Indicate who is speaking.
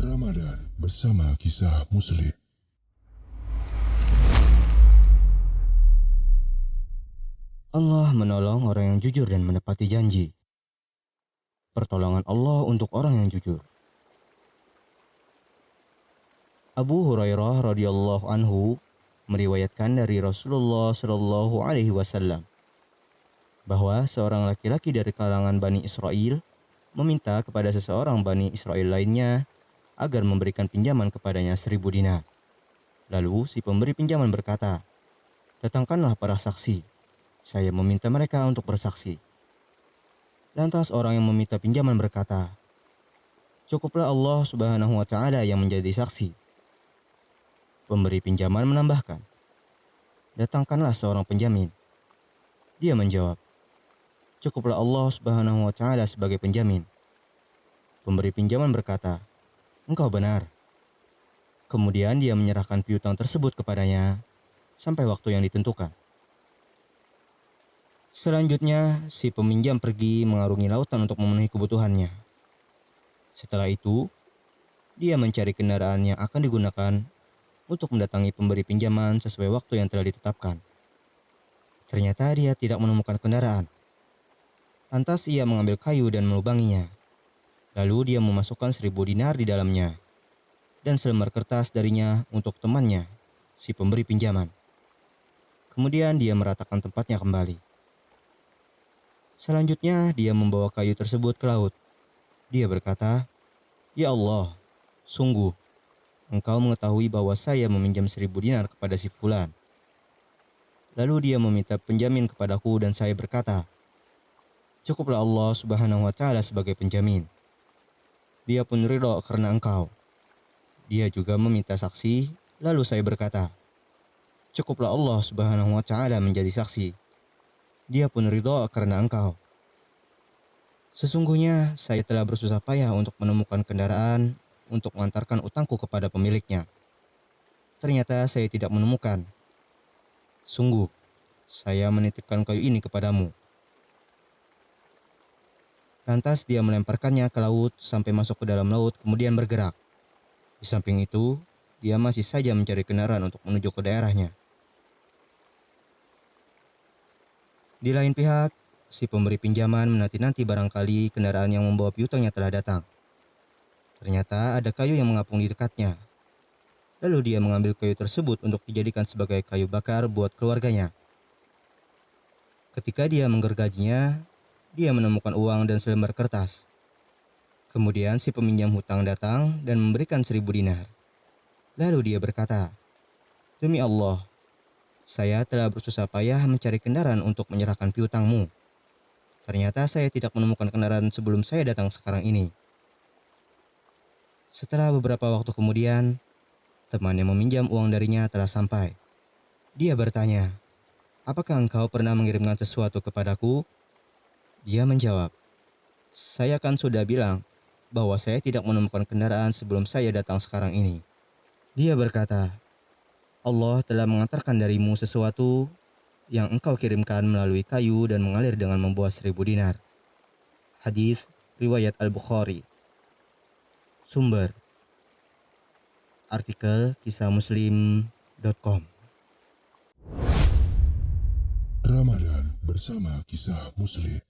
Speaker 1: Ramadan bersama Kisah Muslim.
Speaker 2: Allah menolong orang yang jujur dan menepati janji. Pertolongan Allah untuk orang yang jujur. Abu Hurairah radhiyallahu anhu meriwayatkan dari Rasulullah Shallallahu alaihi wasallam bahwa seorang laki-laki dari kalangan Bani Israel meminta kepada seseorang Bani Israel lainnya agar memberikan pinjaman kepadanya 1.000 dinar. Lalu si pemberi pinjaman berkata, "Datangkanlah para saksi. Saya meminta mereka untuk bersaksi." Lantas orang yang meminta pinjaman berkata, "Cukuplah Allah Subhanahu wa Ta'ala yang menjadi saksi." Pemberi pinjaman menambahkan, "Datangkanlah seorang penjamin." Dia menjawab, "Cukuplah Allah Subhanahu wa Ta'ala sebagai penjamin." Pemberi pinjaman berkata, "Engkau benar." Kemudian dia menyerahkan piutang tersebut kepadanya sampai waktu yang ditentukan. Selanjutnya, si peminjam pergi mengarungi lautan untuk memenuhi kebutuhannya. Setelah itu, dia mencari kendaraan yang akan digunakan untuk mendatangi pemberi pinjaman sesuai waktu yang telah ditetapkan. Ternyata dia tidak menemukan kendaraan. Lantas ia mengambil kayu dan melubanginya. Lalu dia memasukkan 1.000 dinar di dalamnya dan selembar kertas darinya untuk temannya, si pemberi pinjaman. Kemudian dia meratakan tempatnya kembali. Selanjutnya dia membawa kayu tersebut ke laut. Dia berkata, "Ya Allah, sungguh, Engkau mengetahui bahwa saya meminjam 1.000 dinar kepada si fulan." Lalu dia meminta penjamin kepadaku dan saya berkata, "Cukuplah Allah Subhanahu wa Ta'ala sebagai penjamin." Dia pun ridho karena engkau. Dia juga meminta saksi, lalu saya berkata, "Cukuplah Allah Subhanahu wa Ta'ala menjadi saksi." Dia pun ridho karena engkau. Sesungguhnya saya telah bersusah payah untuk menemukan kendaraan untuk mengantarkan utangku kepada pemiliknya. Ternyata saya tidak menemukan. Sungguh, saya menitipkan kayu ini kepadamu. Lantas dia melemparkannya ke laut sampai masuk ke dalam laut kemudian bergerak. Di samping itu, dia masih saja mencari kendaraan untuk menuju ke daerahnya. Di lain pihak, si pemberi pinjaman menanti-nanti barangkali kendaraan yang membawa piutangnya telah datang. Ternyata ada kayu yang mengapung di dekatnya. Lalu dia mengambil kayu tersebut untuk dijadikan sebagai kayu bakar buat keluarganya. Ketika dia menggergajinya, dia menemukan uang dan selembar kertas. Kemudian si peminjam hutang datang dan memberikan 1.000 dinar. Lalu dia berkata, "Demi Allah, saya telah bersusah payah mencari kendaraan untuk menyerahkan piutangmu. Ternyata saya tidak menemukan kendaraan sebelum saya datang sekarang ini." Setelah beberapa waktu kemudian, teman yang meminjam uang darinya telah sampai. Dia bertanya, "Apakah engkau pernah mengirimkan sesuatu kepadaku?" Dia menjawab, "Saya kan sudah bilang bahwa saya tidak menemukan kendaraan sebelum saya datang sekarang ini." Dia berkata, "Allah telah mengantarkan darimu sesuatu yang engkau kirimkan melalui kayu dan mengalir dengan membawa 1.000 dinar. Hadis riwayat Al-Bukhari. Sumber artikel kisahmuslim.com.
Speaker 1: Ramadan bersama Kisah Muslim.